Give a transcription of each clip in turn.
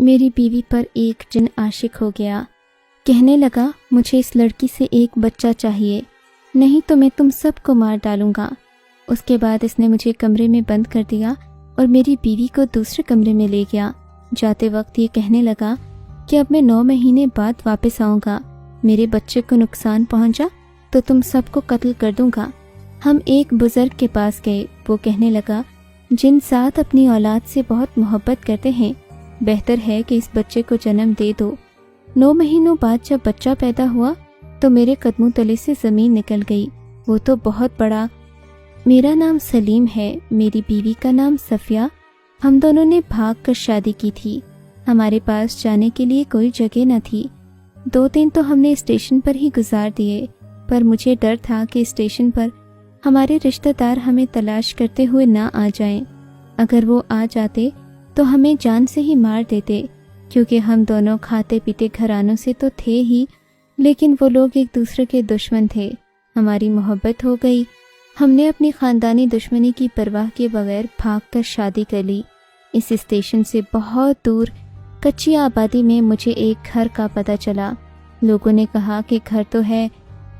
میری بیوی پر ایک جن عاشق ہو گیا۔ کہنے لگا مجھے اس لڑکی سے ایک بچہ چاہیے، نہیں تو میں تم سب کو مار ڈالوں گا۔ اس کے بعد اس نے مجھے کمرے میں بند کر دیا اور میری بیوی کو دوسرے کمرے میں لے گیا۔ جاتے وقت یہ کہنے لگا کہ اب میں 9 مہینے بعد واپس آؤں گا، میرے بچے کو نقصان پہنچا تو تم سب کو قتل کر دوں گا۔ ہم ایک بزرگ کے پاس گئے، وہ کہنے لگا جن ذات اپنی اولاد سے بہت محبت کرتے ہیں، بہتر ہے کہ اس بچے کو جنم دے دو۔ 9 مہینوں بعد جب بچہ پیدا ہوا تو میرے قدموں تلے سے زمین نکل گئی، وہ تو بہت بڑا۔ میرا نام سلیم ہے، میری بیوی کا نام صفیہ۔ ہم دونوں نے بھاگ کر شادی کی تھی، ہمارے پاس جانے کے لیے کوئی جگہ نہ تھی۔ 2 دن تو ہم نے اسٹیشن پر ہی گزار دیے، پر مجھے ڈر تھا کہ اسٹیشن پر ہمارے رشتہ دار ہمیں تلاش کرتے ہوئے نہ آ جائیں۔ اگر وہ آ جاتے تو ہمیں جان سے ہی مار دیتے، کیونکہ ہم دونوں کھاتے پیتے گھرانوں سے تو تھے ہی، لیکن وہ لوگ ایک دوسرے کے دشمن تھے۔ ہماری محبت ہو گئی، ہم نے اپنی خاندانی دشمنی کی پرواہ کیے بغیر بھاگ کر شادی کر لی۔ اس اسٹیشن سے بہت دور کچی آبادی میں مجھے ایک گھر کا پتہ چلا۔ لوگوں نے کہا کہ گھر تو ہے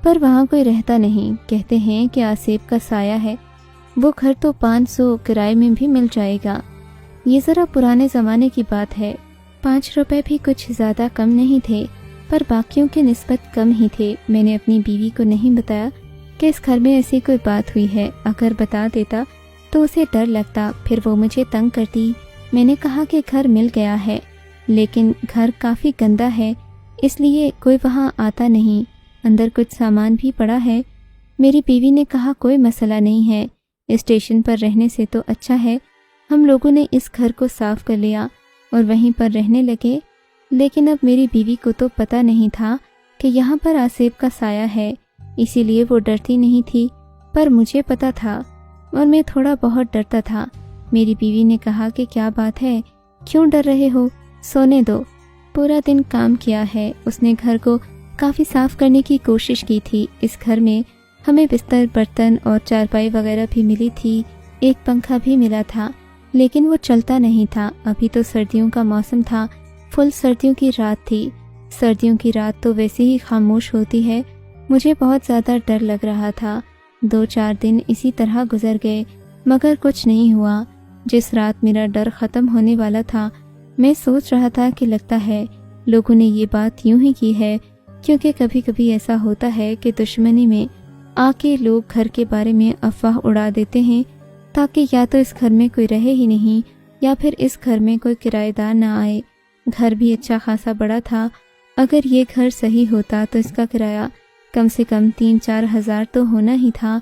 پر وہاں کوئی رہتا نہیں، کہتے ہیں کہ آصف کا سایہ ہے۔ وہ گھر تو 500 کرائے میں بھی مل جائے گا۔ یہ ذرا پرانے زمانے کی بات ہے، 5 روپے بھی کچھ زیادہ کم نہیں تھے، پر باقیوں کی نسبت کم ہی تھے۔ میں نے اپنی بیوی کو نہیں بتایا کہ اس گھر میں ایسی کوئی بات ہوئی ہے، اگر بتا دیتا تو اسے ڈر لگتا، پھر وہ مجھے تنگ کرتی۔ میں نے کہا کہ گھر مل گیا ہے، لیکن گھر کافی گندا ہے، اس لیے کوئی وہاں آتا نہیں، اندر کچھ سامان بھی پڑا ہے۔ میری بیوی نے کہا کوئی مسئلہ نہیں ہے، اسٹیشن پر رہنے سے تو اچھا ہے۔ ہم لوگوں نے اس گھر کو صاف کر لیا اور وہیں پر رہنے لگے، لیکن اب میری بیوی کو تو پتہ نہیں تھا کہ یہاں پر آصف کا سایہ ہے، اسی لیے وہ ڈرتی نہیں تھی، پر مجھے پتہ تھا اور میں تھوڑا بہت ڈرتا تھا۔ میری بیوی نے کہا کہ کیا بات ہے، کیوں ڈر رہے ہو، سونے دو۔ پورا دن کام کیا ہے، اس نے گھر کو کافی صاف کرنے کی کوشش کی تھی۔ اس گھر میں ہمیں بستر، برتن اور چارپائی وغیرہ بھی ملی تھی، ایک پنکھا بھی ملا تھا، لیکن وہ چلتا نہیں تھا۔ ابھی تو سردیوں کا موسم تھا، فل سردیوں کی رات تھی۔ سردیوں کی رات تو ویسے ہی خاموش ہوتی ہے۔ مجھے بہت زیادہ ڈر لگ رہا تھا۔ 2-4 دن اسی طرح گزر گئے، مگر کچھ نہیں ہوا۔ جس رات میرا ڈر ختم ہونے والا تھا، میں سوچ رہا تھا کہ لگتا ہے لوگوں نے یہ بات یوں ہی کی ہے، کیونکہ کبھی کبھی ایسا ہوتا ہے کہ دشمنی میں آ کے لوگ گھر کے بارے میں افواہ اڑا دیتے ہیں، تاکہ یا تو اس گھر میں کوئی رہے ہی نہیں یا پھر اس گھر میں کوئی کرایہ دار نہ آئے۔ گھر بھی اچھا خاصا بڑا تھا، اگر یہ گھر صحیح ہوتا تو اس کا کرایہ کم سے کم 3-4 ہزار تو ہونا ہی تھا۔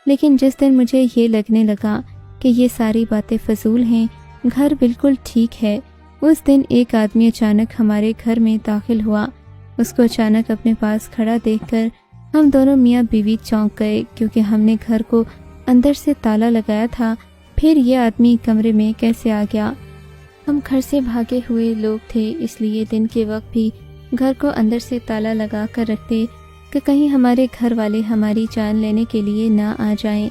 لیکن جس دن مجھے یہ لگنے لگا کہ یہ ساری باتیں فضول ہیں، گھر بالکل ٹھیک ہے، اس دن ایک آدمی اچانک ہمارے گھر میں داخل ہوا۔ اس کو اچانک اپنے پاس کھڑا دیکھ کر ہم دونوں میاں بیوی چونک گئے، کیونکہ ہم نے گھر کو اندر سے تالا لگایا تھا۔ پھر یہ آدمی کمرے میں کیسے آ گیا؟ ہم گھر سے بھاگے ہوئے لوگ تھے، اس لیے دن کے وقت بھی گھر کو اندر سے تالا لگا کر رکھتے کہ کہیں ہمارے گھر والے ہماری جان لینے کے لیے نہ آ جائیں۔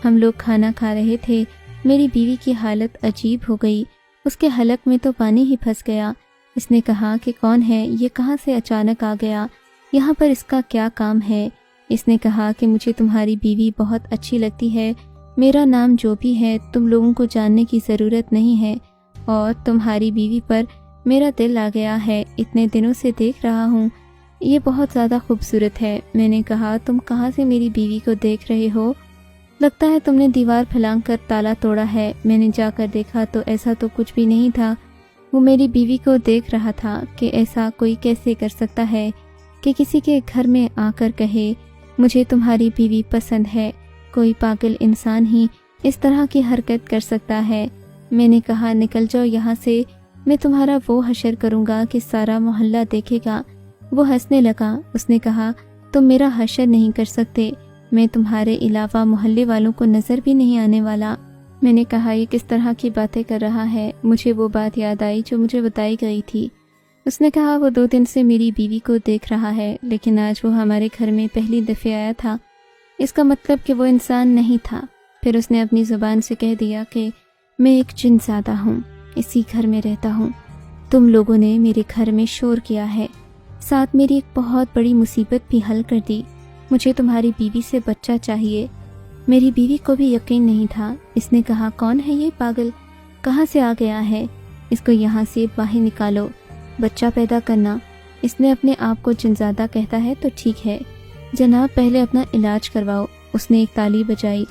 ہم لوگ کھانا کھا رہے تھے، میری بیوی کی حالت عجیب ہو گئی، اس کے حلق میں تو پانی ہی پھنس گیا۔ اس نے کہا کہ کون ہے یہ، کہاں سے اچانک آ گیا، یہاں پر اس کا کیا کام ہے؟ اس نے کہا کہ مجھے تمہاری بیوی بہت اچھی لگتی ہے، میرا نام جو بھی ہے تم لوگوں کو جاننے کی ضرورت نہیں ہے، اور تمہاری بیوی پر میرا دل آ گیا ہے، اتنے دنوں سے دیکھ رہا ہوں، یہ بہت زیادہ خوبصورت ہے۔ میں نے کہا تم کہاں سے میری بیوی کو دیکھ رہے ہو؟ لگتا ہے تم نے دیوار پھلانگ کر تالا توڑا ہے۔ میں نے جا کر دیکھا تو ایسا تو کچھ بھی نہیں تھا۔ وہ میری بیوی کو دیکھ رہا تھا کہ ایسا کوئی کیسے کر سکتا ہے کہ کسی کے گھر میں آ کر کہے مجھے تمہاری بیوی پسند ہے، کوئی پاگل انسان ہی اس طرح کی حرکت کر سکتا ہے۔ میں نے کہا نکل جاؤ یہاں سے، میں تمہارا وہ حشر کروں گا کہ سارا محلہ دیکھے گا۔ وہ ہنسنے لگا، اس نے کہا تم میرا حشر نہیں کر سکتے، میں تمہارے علاوہ محلے والوں کو نظر بھی نہیں آنے والا۔ میں نے کہا یہ کس طرح کی باتیں کر رہا ہے؟ مجھے وہ بات یاد آئی جو مجھے بتائی گئی تھی۔ اس نے کہا وہ 2 دن سے میری بیوی کو دیکھ رہا ہے، لیکن آج وہ ہمارے گھر میں پہلی دفعہ آیا تھا، اس کا مطلب کہ وہ انسان نہیں تھا۔ پھر اس نے اپنی زبان سے کہہ دیا کہ میں ایک جن زادہ ہوں، اسی گھر میں رہتا ہوں۔ تم لوگوں نے میرے گھر میں شور کیا ہے، ساتھ میری ایک بہت بڑی مصیبت بھی حل کر دی۔ مجھے تمہاری بیوی سے بچہ چاہیے۔ میری بیوی کو بھی یقین نہیں تھا۔ اس نے کہا، کون ہے یہ پاگل؟ کہاں سے آ گیا ہے؟ اس کو یہاں سے باہر نکالو۔ بچہ پیدا کرنا، اس نے اپنے آپ کو جنزادہ کہتا ہے تو ٹھیک ہے، جناب پہلے اپنا علاج کرواؤ۔ اس نے ایک تالی بجائی۔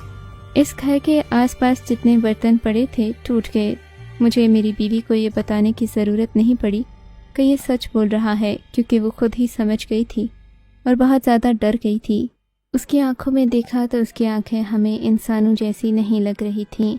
اس گھر کے آس پاس جتنے برتن پڑے تھے ٹوٹ گئے۔ مجھے میری بیوی کو یہ بتانے کی ضرورت نہیں پڑی کہ یہ سچ بول رہا ہے، کیونکہ وہ خود ہی سمجھ گئی تھی اور بہت زیادہ ڈر گئی تھی۔ اس کی آنکھوں میں دیکھا تو اس کی آنکھیں ہمیں انسانوں جیسی نہیں لگ رہی تھیں۔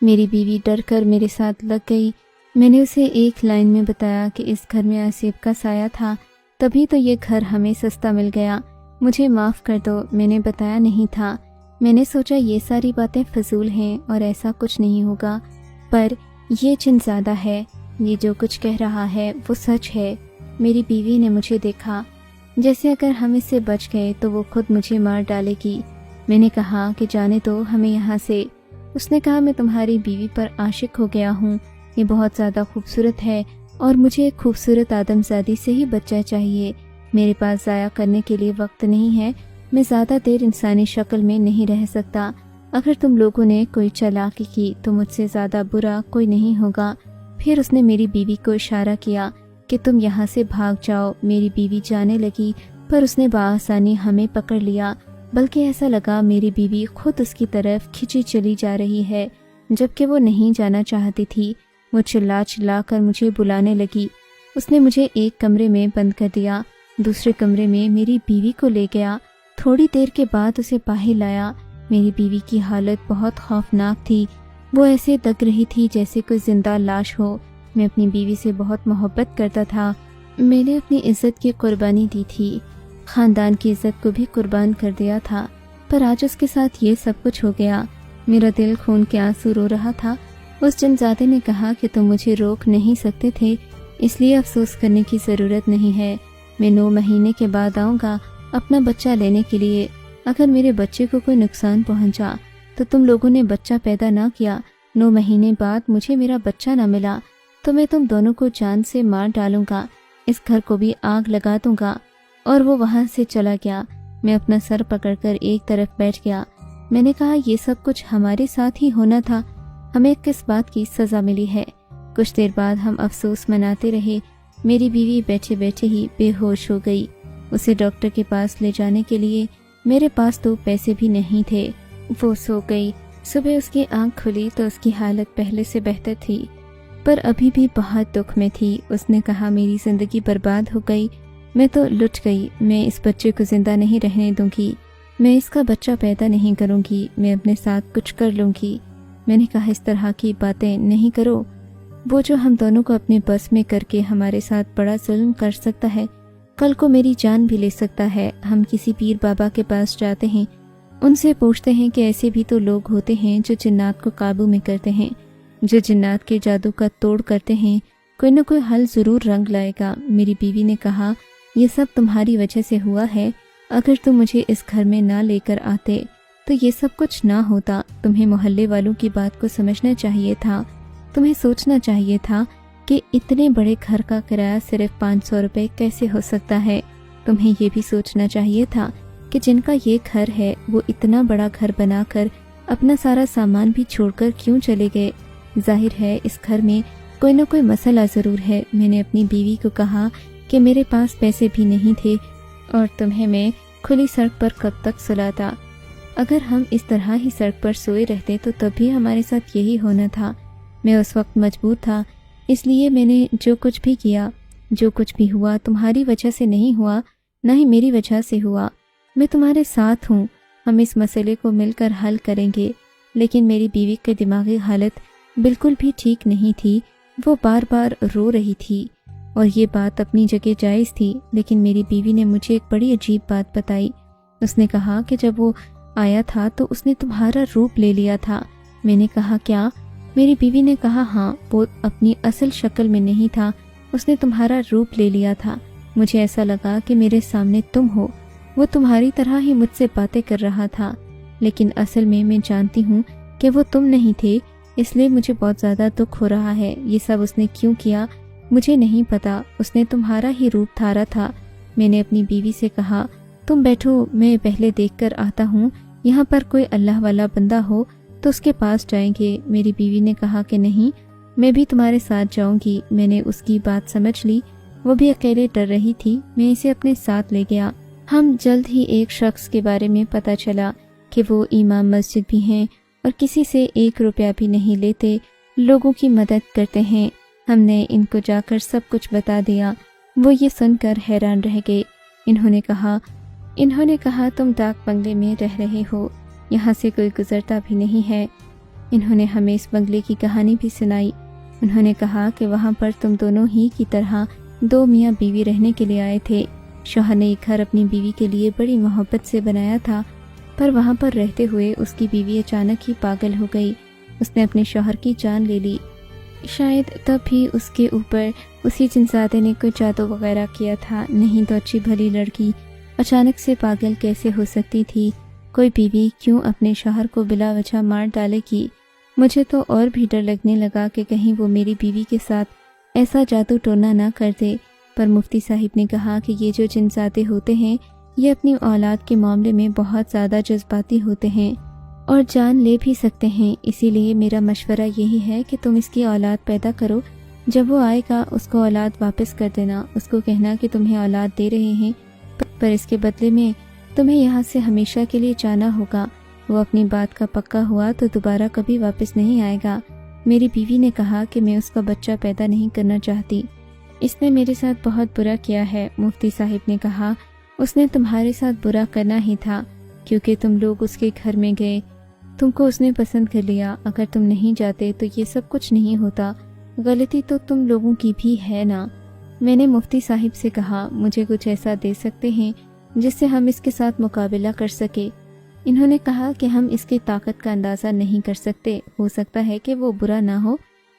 میری بیوی ڈر کر میرے ساتھ لگ گئی۔ میں نے اسے ایک لائن میں بتایا کہ اس گھر میں آصف کا سایہ تھا، تبھی تو یہ گھر ہمیں سستا مل گیا۔ مجھے معاف کر دو، میں نے بتایا نہیں تھا۔ میں نے سوچا یہ ساری باتیں فضول ہیں اور ایسا کچھ نہیں ہوگا، پر یہ جنزادہ ہے، یہ جو کچھ کہہ رہا ہے وہ سچ ہے۔ میری بیوی نے مجھے دیکھا جیسے اگر ہم اس سے بچ گئے تو وہ خود مجھے مار ڈالے گی۔ میں نے کہا کہ جانے دو ہمیں یہاں سے۔ اس نے کہا، میں تمہاری بیوی پر عاشق ہو گیا ہوں، یہ بہت زیادہ خوبصورت ہے اور مجھے ایک خوبصورت آدم زادی سے ہی بچہ چاہیے۔ میرے پاس ضائع کرنے کے لیے وقت نہیں ہے، میں زیادہ دیر انسانی شکل میں نہیں رہ سکتا۔ اگر تم لوگوں نے کوئی چالاکی کی تو مجھ سے زیادہ برا کوئی نہیں ہوگا۔ پھر اس نے میری بیوی کو اشارہ کیا کہ تم یہاں سے بھاگ جاؤ۔ میری بیوی جانے لگی، پر اس نے بآسانی ہمیں پکڑ لیا، بلکہ ایسا لگا میری بیوی خود اس کی طرف کھینچی چلی جا رہی ہے، جبکہ وہ نہیں جانا چاہتی تھی۔ وہ چلا چلا کر مجھے بلانے لگی۔ اس نے مجھے ایک کمرے میں بند کر دیا، دوسرے کمرے میں میری بیوی کو لے گیا۔ تھوڑی دیر کے بعد اسے باہر لایا۔ میری بیوی کی حالت بہت خوفناک تھی، وہ ایسے دگ رہی تھی جیسے کوئی زندہ لاش ہو۔ میں اپنی بیوی سے بہت محبت کرتا تھا، میں نے اپنی عزت کی قربانی دی تھی، خاندان کی عزت کو بھی قربان کر دیا تھا، پر آج اس کے ساتھ یہ سب کچھ ہو گیا۔ میرا دل خون کے آنسو رو رہا تھا۔ اس جنزادے نے کہا کہ تم مجھے روک نہیں سکتے تھے، اس لیے افسوس کرنے کی ضرورت نہیں ہے۔ میں 9 مہینے کے بعد آؤں گا اپنا بچہ لینے کے لیے۔ اگر میرے بچے کو کوئی نقصان پہنچا تو تم لوگوں نے بچہ پیدا نہ کیا، 9 مہینے بعد مجھے میرا بچہ نہ ملا تو میں تم دونوں کو جان سے مار ڈالوں گا، اس گھر کو بھی آگ لگا دوں گا۔ اور وہ وہاں سے چلا گیا۔ میں اپنا سر پکڑ کر ایک طرف بیٹھ گیا۔ میں نے کہا، یہ سب کچھ ہمارے ساتھ ہی ہونا تھا، ہمیں کس بات کی سزا ملی ہے؟ کچھ دیر بعد ہم افسوس مناتے رہے۔ میری بیوی بیٹھے بیٹھے ہی بے ہوش ہو گئی۔ اسے ڈاکٹر کے پاس لے جانے کے لیے میرے پاس تو پیسے بھی نہیں تھے۔ وہ سو گئی۔ صبح اس کی آنکھ کھلی تو اس کی حالت پہلے سے بہتر تھی، پر ابھی بھی بہت دکھ میں تھی۔ اس نے کہا، میری زندگی برباد ہو گئی، میں تو لٹ گئی، میں اس بچے کو زندہ نہیں رہنے دوں گی، میں اس کا بچہ پیدا نہیں کروں گی، میں اپنے ساتھ کچھ کر لوں گی۔ میں نے کہا، اس طرح کی باتیں نہیں کرو، وہ جو ہم دونوں کو اپنے بس میں کر کے ہمارے ساتھ بڑا ظلم کر سکتا ہے، کل کو میری جان بھی لے سکتا ہے۔ ہم کسی پیر بابا کے پاس جاتے ہیں، ان سے پوچھتے ہیں کہ ایسے بھی تو لوگ ہوتے ہیں جو جنات کو قابو میں کرتے ہیں، جو جنات کے جادو کا توڑ کرتے ہیں، کوئی نہ کوئی حل ضرور رنگ لائے گا۔ میری بیوی نے کہا، یہ سب تمہاری وجہ سے ہوا ہے، اگر تم مجھے اس گھر میں نہ لے کر آتے تو یہ سب کچھ نہ ہوتا۔ تمہیں محلے والوں کی بات کو سمجھنا چاہیے تھا، تمہیں سوچنا چاہیے تھا کہ اتنے بڑے گھر کا کرایہ صرف 500 روپے کیسے ہو سکتا ہے۔ تمہیں یہ بھی سوچنا چاہیے تھا کہ جن کا یہ گھر ہے وہ اتنا بڑا گھر بنا کر اپنا سارا سامان بھی چھوڑ کر کیوں چلے گئے۔ ظاہر ہے اس گھر میں کوئی نہ کوئی مسئلہ ضرور ہے۔ میں نے اپنی بیوی کو کہا کہ میرے پاس پیسے بھی نہیں تھے اور تمہیں میں کھلی سڑک پر کب تک سلاتا۔ اگر ہم اس طرح ہی سڑک پر سوئے رہتے تو تب بھی ہمارے ساتھ یہی ہونا تھا۔ میں اس وقت مجبور تھا، اس لیے میں نے جو کچھ بھی کیا، جو کچھ بھی ہوا تمہاری وجہ سے نہیں ہوا، نہ ہی میری وجہ سے ہوا۔ میں تمہارے ساتھ ہوں، ہم اس مسئلے کو مل کر حل کریں گے۔ لیکن میری بیوی کی دماغی حالت بالکل بھی ٹھیک نہیں تھی، وہ بار بار رو رہی تھی، اور یہ بات اپنی جگہ جائز تھی، لیکن میری بیوی نے مجھے ایک بڑی عجیب بات بتائی۔ اس نے کہا کہ جب وہ آیا تھا تو اس نے تمہارا روپ لے لیا تھا۔ میں نے کہا، کیا؟ میری بیوی نے کہا، ہاں، وہ اپنی اصل شکل میں نہیں تھا، اس نے تمہارا روپ لے لیا تھا۔ مجھے ایسا لگا کہ میرے سامنے تم ہو، وہ تمہاری طرح ہی مجھ سے باتیں کر رہا تھا، لیکن اصل میں جانتی ہوں کہ وہ تم نہیں تھے، اس لیے مجھے بہت زیادہ دکھ ہو رہا ہے۔ یہ سب اس نے کیوں کیا؟ مجھے نہیں پتا، اس نے تمہارا ہی روپ دھارا تھا۔ میں نے اپنی بیوی سے کہا تم بیٹھو، میں پہلے دیکھ کر آتا ہوں، یہاں پر کوئی اللہ والا بندہ ہو تو اس کے پاس جائیں گے۔ میری بیوی نے کہا کہ نہیں، میں بھی تمہارے ساتھ جاؤں گی۔ میں نے اس کی بات سمجھ لی، وہ بھی اکیلے ڈر رہی تھی، میں اسے اپنے ساتھ لے گیا۔ ہم جلد ہی ایک شخص کے بارے میں پتہ چلا کہ وہ امام مسجد بھی ہیں اور کسی سے 1 روپیہ بھی نہیں لیتے، لوگوں کی مدد کرتے ہیں۔ ہم نے ان کو جا کر سب کچھ بتا دیا۔ وہ یہ سن کر حیران رہ گئے۔ انہوں نے کہا تم ڈاک بنگلے میں رہ رہے ہو، یہاں سے کوئی گزرتا بھی نہیں ہے۔ انہوں نے ہمیں اس بنگلے کی کہانی بھی سنائی۔ انہوں نے کہا کہ وہاں پر تم دونوں ہی کی طرح 2 میاں بیوی رہنے کے لیے آئے تھے۔ شوہر نے یہ گھر اپنی بیوی کے لیے بڑی محبت سے بنایا تھا، پر وہاں پر رہتے ہوئے اس کی بیوی اچانک ہی پاگل ہو گئی۔ اس نے اپنے شوہر کی جان لے لی۔ شاید تب بھی اس کے اوپر اسی جنزادے نے کوئی جادو وغیرہ کیا تھا، نہیں تو اچھی بھلی لڑکی اچانک سے پاگل کیسے ہو سکتی تھی؟ کوئی بیوی کیوں اپنے شوہر کو بلا وجہ مار ڈالے گی؟ مجھے تو اور بھی ڈر لگنے لگا کہ کہیں وہ میری بیوی کے ساتھ ایسا جادو ٹونا نہ کر دے۔ پر مفتی صاحب نے کہا کہ یہ جو جنزادے ہوتے ہیں یہ اپنی اولاد کے معاملے میں بہت زیادہ جذباتی ہوتے ہیں اور جان لے بھی سکتے ہیں، اسی لیے میرا مشورہ یہی ہے کہ تم اس کی اولاد پیدا کرو، جب وہ آئے گا اس کو اولاد واپس کر دینا، اس کو کہنا کہ تمہیں اولاد دے رہے ہیں، پر اس کے بدلے میں تمہیں یہاں سے ہمیشہ کے لیے جانا ہوگا۔ وہ اپنی بات کا پکا ہوا تو دوبارہ کبھی واپس نہیں آئے گا۔ میری بیوی نے کہا کہ میں اس کا بچہ پیدا نہیں کرنا چاہتی، اس نے میرے ساتھ بہت برا کیا ہے۔ مفتی صاحب نے کہا اس نے تمہارے ساتھ برا کرنا ہی تھا، کیونکہ تم لوگ اس کے گھر میں گئے، تم کو اس نے پسند کر لیا۔ اگر تم نہیں جاتے تو یہ سب کچھ نہیں ہوتا، غلطی تو تم لوگوں کی بھی ہے نا۔ میں نے مفتی صاحب سے کہا مجھے کچھ ایسا دے سکتے ہیں جس سے ہم اس کے ساتھ مقابلہ کر سکے۔ انہوں نے کہا کہ ہم اس کی طاقت کا اندازہ نہیں کر سکتے، ہو سکتا ہے کہ وہ برا نہ ہو،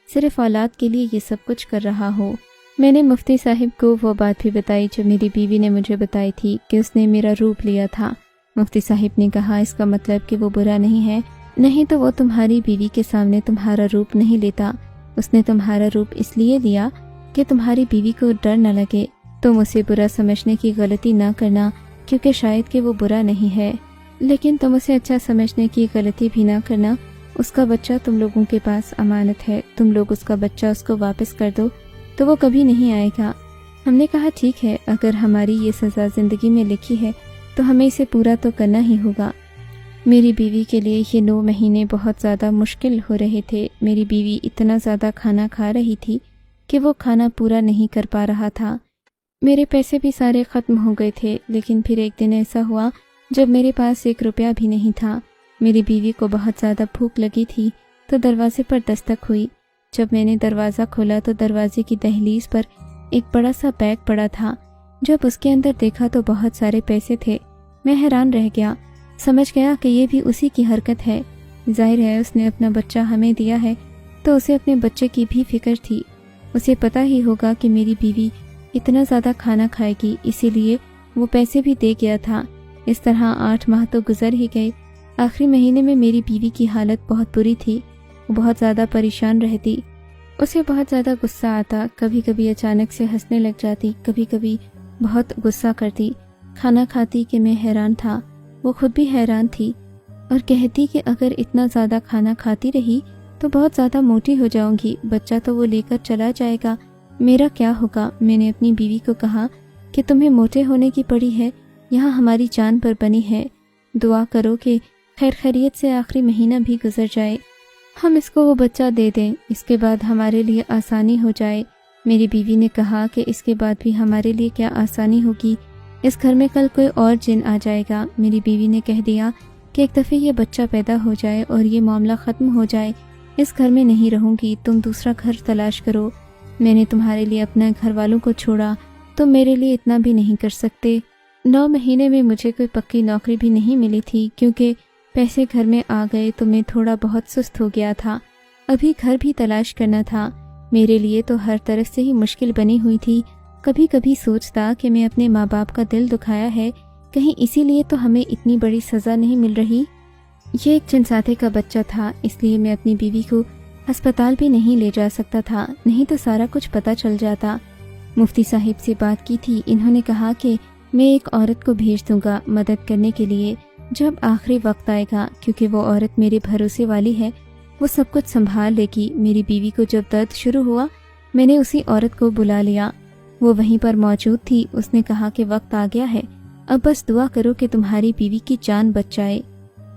صرف اولاد کے لیے یہ سب کچھ کر رہا ہو۔ میں نے مفتی صاحب کو وہ بات بھی بتائی جو میری بیوی نے مجھے بتائی تھی کہ اس نے میرا روپ لیا تھا۔ مفتی صاحب نے کہا اس کا مطلب کہ وہ برا نہیں ہے، نہیں تو وہ تمہاری بیوی کے سامنے تمہارا روپ نہیں لیتا۔ اس نے تمہارا روپ اس لیے لیا کہ تمہاری بیوی کو ڈر نہ لگے، تم اسے برا سمجھنے کی غلطی نہ کرنا، کیونکہ شاید کہ وہ برا نہیں ہے، لیکن تم اسے اچھا سمجھنے کی غلطی بھی نہ کرنا۔ اس کا بچہ تم لوگوں کے پاس امانت ہے، تم لوگ اس کا بچہ اس کو واپس کر دو تو وہ کبھی نہیں آئے گا۔ ہم نے کہا ٹھیک ہے، اگر ہماری یہ سزا زندگی میں لکھی ہے تو ہمیں اسے پورا تو کرنا ہی ہوگا۔ میری بیوی کے لیے یہ 9 مہینے بہت زیادہ مشکل ہو رہے تھے۔ میری بیوی اتنا زیادہ کھانا کھا رہی تھی کہ وہ کھانا پورا نہیں کر پا رہا تھا۔ میرے پیسے بھی سارے ختم ہو گئے تھے، لیکن پھر ایک دن ایسا ہوا جب میرے پاس 1 روپیہ بھی نہیں تھا۔ میری بیوی کو بہت زیادہ بھوک لگی تھی تو دروازے پر دستک ہوئی۔ جب میں نے دروازہ کھولا تو دروازے کی دہلیز پر ایک بڑا سا بیگ پڑا تھا۔ جب اس کے اندر دیکھا تو بہت سارے پیسے تھے۔ میں حیران رہ گیا، سمجھ گیا کہ یہ بھی اسی کی حرکت ہے۔ ظاہر ہے اس نے اپنا بچہ ہمیں دیا ہے تو اسے اپنے بچے کی بھی فکر تھی، اسے پتہ ہی ہوگا کہ میری بیوی اتنا زیادہ کھانا کھائے گی، اسی لیے وہ پیسے بھی دے گیا تھا۔ اس طرح 8 ماہ تو گزر ہی گئے۔ آخری مہینے میں میری بیوی کی حالت بہت بری تھی، وہ بہت زیادہ پریشان رہتی، اسے بہت زیادہ غصہ آتا، کبھی کبھی اچانک سے ہنسنے لگ جاتی، کبھی کبھی بہت غصہ کرتی، کھانا کھاتی کہ میں حیران تھا، وہ خود بھی حیران تھی، اور کہتی کہ اگر اتنا زیادہ کھانا کھاتی رہی تو بہت زیادہ موٹی ہو جاؤں گی، بچہ تو وہ لے کر چلا جائے گا، میرا کیا ہوگا؟ میں نے اپنی بیوی کو کہا کہ تمہیں موٹے ہونے کی پڑی ہے، یہاں ہماری جان پر بنی ہے، دعا کرو کہ خیر خیریت سے آخری مہینہ بھی گزر جائے، ہم اس کو وہ بچہ دے دیں، اس کے بعد ہمارے لیے آسانی ہو جائے۔ میری بیوی نے کہا کہ اس کے بعد بھی ہمارے لیے کیا آسانی ہوگی، اس گھر میں کل کوئی اور جن آ جائے گا۔ میری بیوی نے کہہ دیا کہ ایک دفعہ یہ بچہ پیدا ہو جائے اور یہ معاملہ ختم ہو جائے، اس گھر میں نہیں رہوں گی، تم دوسرا گھر تلاش کرو۔ میں نے تمہارے لیے اپنے گھر والوں کو چھوڑا، تم میرے لیے اتنا بھی نہیں کر سکتے۔ 9 مہینے میں مجھے کوئی پکی نوکری بھی نہیں ملی تھی، کیونکہ پیسے گھر میں آ گئے تو میں تھوڑا بہت سست ہو گیا تھا، ابھی گھر بھی تلاش کرنا تھا، میرے لیے تو ہر طرف سے ہی مشکل بنی ہوئی تھی۔ کبھی کبھی سوچتا کہ میں اپنے ماں باپ کا دل دکھایا ہے، کہیں اسی لیے تو ہمیں اتنی بڑی سزا نہیں مل رہی۔ یہ ایک جنساتے کا بچہ تھا، اس لیے میں اپنی بیوی کو ہسپتال بھی نہیں لے جا سکتا تھا، نہیں تو سارا کچھ پتہ چل جاتا۔ مفتی صاحب سے بات کی تھی، انہوں نے کہا کہ میں ایک عورت کو بھیج دوں گا مدد کرنے کے لیے جب آخری وقت آئے گا، کیونکہ وہ عورت میرے بھروسے والی ہے، وہ سب کچھ سنبھال لے گی۔ میری بیوی کو جب درد شروع ہوا میں نے اسی عورت کو بلا لیا، وہ وہیں پر موجود تھی۔ اس نے کہا کہ وقت آ گیا ہے، اب بس دعا کرو کہ تمہاری بیوی کی جان بچ جائے،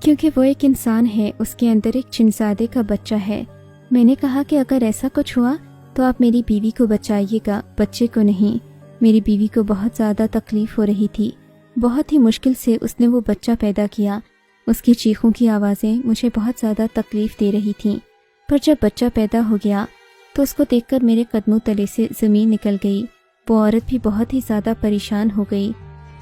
کیونکہ وہ ایک انسان ہے، اس کے اندر ایک چنزادے کا بچہ ہے۔ میں نے کہا کہ اگر ایسا کچھ ہوا تو آپ میری بیوی کو بچائیے گا، بچے کو نہیں۔ میری بیوی کو بہت زیادہ تکلیف ہو رہی تھی، بہت ہی مشکل سے اس نے وہ بچہ پیدا کیا۔ اس کی چیخوں کی آوازیں مجھے بہت زیادہ تکلیف دے رہی تھیں، پر جب بچہ پیدا ہو گیا تو اس کو دیکھ کر میرے قدموں تلے سے زمین نکل گئی۔ وہ عورت بھی بہت ہی زیادہ پریشان ہو گئی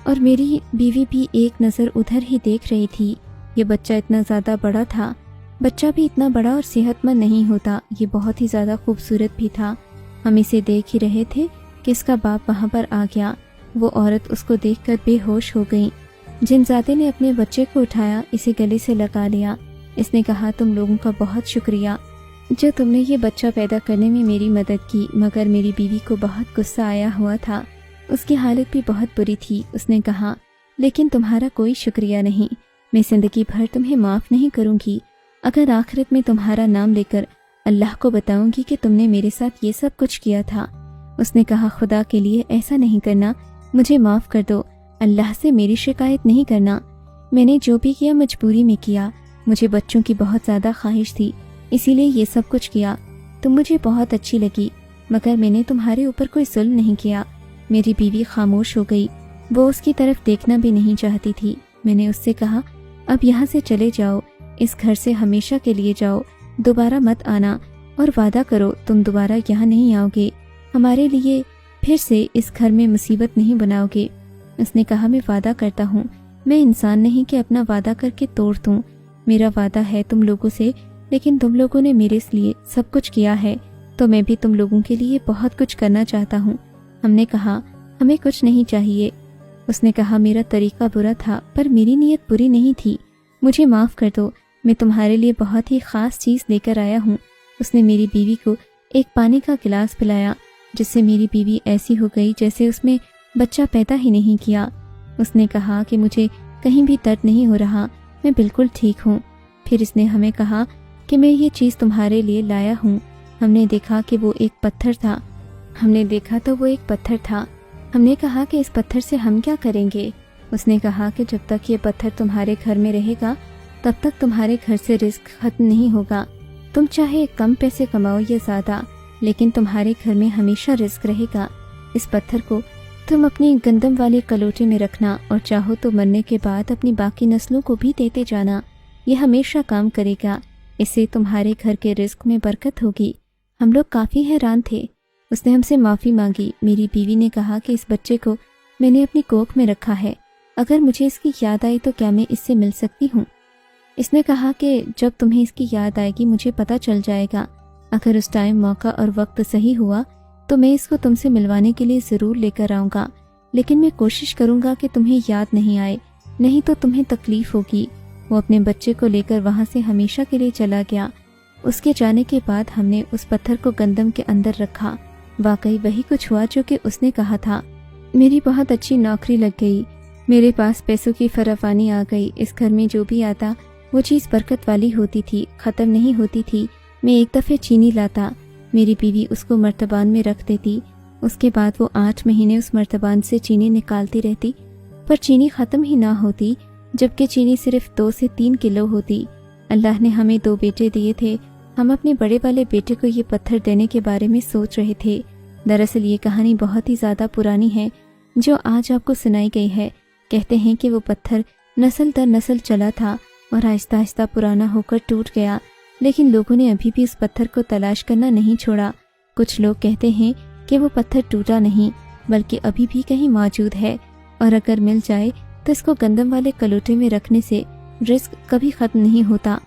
اور میری بیوی بھی ایک نظر ادھر ہی دیکھ رہی تھی۔ یہ بچہ اتنا زیادہ بڑا تھا، بچہ بھی اتنا بڑا اور صحت مند نہیں ہوتا، یہ بہت ہی زیادہ خوبصورت بھی تھا۔ ہم اسے دیکھ ہی رہے تھے کہ اس کا باپ وہاں پر آ گیا۔ وہ عورت اس کو دیکھ کر بے ہوش ہو گئی۔ جنزادے نے اپنے بچے کو اٹھایا، اسے گلے سے لگا لیا۔ اس نے کہا تم لوگوں کا بہت شکریہ جو تم نے یہ بچہ پیدا کرنے میں میری مدد کی، مگر میری بیوی کو بہت غصہ آیا ہوا تھا، اس کی حالت بھی بہت بری تھی۔ اس نے کہا لیکن تمہارا کوئی شکریہ نہیں، میں زندگی بھر تمہیں معاف نہیں کروں گی۔ اگر آخرت میں تمہارا نام لے کر اللہ کو بتاؤں گی کہ تم نے میرے ساتھ یہ سب کچھ کیا تھا۔ اس نے کہا خدا کے لیے ایسا نہیں کرنا، مجھے معاف کر دو، اللہ سے میری شکایت نہیں کرنا۔ میں نے جو بھی کیا مجبوری میں کیا، مجھے بچوں کی بہت زیادہ خواہش تھی، اسی لیے یہ سب کچھ کیا۔ تم مجھے بہت اچھی لگی، مگر میں نے تمہارے اوپر کوئی ظلم نہیں کیا۔ میری بیوی خاموش ہو گئی، وہ اس کی طرف دیکھنا بھی نہیں چاہتی تھی۔ میں نے اس سے کہا اب یہاں سے چلے جاؤ، اس گھر سے ہمیشہ کے لیے جاؤ، دوبارہ مت آنا، اور وعدہ کرو تم دوبارہ یہاں نہیں آؤ گے، ہمارے لیے پھر سے اس گھر میں مصیبت نہیں بناؤ گے۔ اس نے کہا میں وعدہ کرتا ہوں، میں انسان نہیں کہ اپنا وعدہ کر کے توڑ دوں۔ میرا وعدہ ہے تم لوگوں سے، لیکن تم لوگوں نے میرے لیے سب کچھ کیا ہے تو میں بھی تم لوگوں کے لیے بہت کچھ کرنا چاہتا ہوں۔ ہم نے کہا ہمیں کچھ نہیں چاہیے۔ اس نے کہا میرا طریقہ برا تھا پر میری نیت بری نہیں تھی، مجھے معاف کر دو، میں تمہارے لیے بہت ہی خاص چیز لے کر آیا ہوں۔ اس نے میری بیوی کو ایک پانی کا گلاس پلایا، جس سے میری بیوی ایسی ہو گئی جیسے اس میں بچہ پیدا ہی نہیں کیا۔ اس نے کہا کہ مجھے کہیں بھی درد نہیں ہو رہا، میں بالکل ٹھیک ہوں۔ پھر اس نے ہمیں کہا کہ میں یہ چیز تمہارے لیے لایا ہوں۔ ہم نے دیکھا کہ وہ ایک پتھر تھا، ہم نے کہا کہ اس پتھر سے ہم کیا کریں گے؟ اس نے کہا کہ جب تک یہ پتھر تمہارے گھر میں رہے گا تب تک تمہارے گھر سے رزق ختم نہیں ہوگا، تم چاہے کم پیسے کماؤ یا زیادہ، لیکن تمہارے گھر میں ہمیشہ رزق رہے گا۔ اس پتھر کو تم اپنی گندم والے کلوٹے میں رکھنا، اور چاہو تو مرنے کے بعد اپنی باقی نسلوں کو بھی دیتے جانا، یہ ہمیشہ کام کرے گا، اس سے تمہارے گھر کے رزق میں برکت ہوگی۔ ہم لوگ کافی حیران تھے۔ اس نے ہم سے معافی مانگی۔ میری بیوی نے کہا کہ اس بچے کو میں نے اپنی کوکھ میں رکھا ہے، اگر مجھے اس کی یاد آئی تو کیا میں اس سے مل سکتی ہوں؟ اس نے کہا کہ جب تمہیں اس کی یاد آئے گی مجھے پتہ چل جائے گا، اگر اس ٹائم موقع اور وقت صحیح ہوا تو میں اس کو تم سے ملوانے کے لیے ضرور لے کر آؤں گا، لیکن میں کوشش کروں گا کہ تمہیں یاد نہیں آئے، نہیں تو تمہیں تکلیف ہوگی۔ وہ اپنے بچے کو لے کر وہاں سے ہمیشہ کے لیے چلا گیا۔ اس کے جانے کے بعد ہم نے اس پتھر کو گندم کے اندر رکھا۔ واقعی وہی کچھ ہوا جو کہ اس نے کہا تھا۔ میری بہت اچھی نوکری لگ گئی، میرے پاس پیسوں کی فراوانی آ گئی، اس گھر میں جو بھی آتا وہ چیز برکت والی ہوتی تھی، ختم نہیں ہوتی تھی۔ میں ایک دفعہ چینی لاتا، میری بیوی اس کو مرتبان میں رکھ دیتی، اس کے بعد وہ 8 مہینے اس مرتبان سے چینی نکالتی رہتی، پر چینی ختم ہی نہ ہوتی، جبکہ چینی صرف 2 سے 3 کلو ہوتی۔ اللہ نے ہمیں 2 بیٹے دیے تھے، ہم اپنے بڑے والے بیٹے کو یہ پتھر دینے کے بارے میں سوچ رہے تھے۔ دراصل یہ کہانی بہت ہی زیادہ پرانی ہے جو آج آپ کو سنائی گئی ہے۔ کہتے ہیں کہ وہ پتھر نسل در نسل چلا تھا اور آہستہ آہستہ پرانا ہو کر ٹوٹ گیا، لیکن لوگوں نے ابھی بھی اس پتھر کو تلاش کرنا نہیں چھوڑا۔ کچھ لوگ کہتے ہیں کہ وہ پتھر ٹوٹا نہیں بلکہ ابھی بھی کہیں موجود ہے، اور اگر مل جائے تو اس کو گندم والے کلوٹے میں رکھنے سے رزق کبھی ختم نہیں ہوتا۔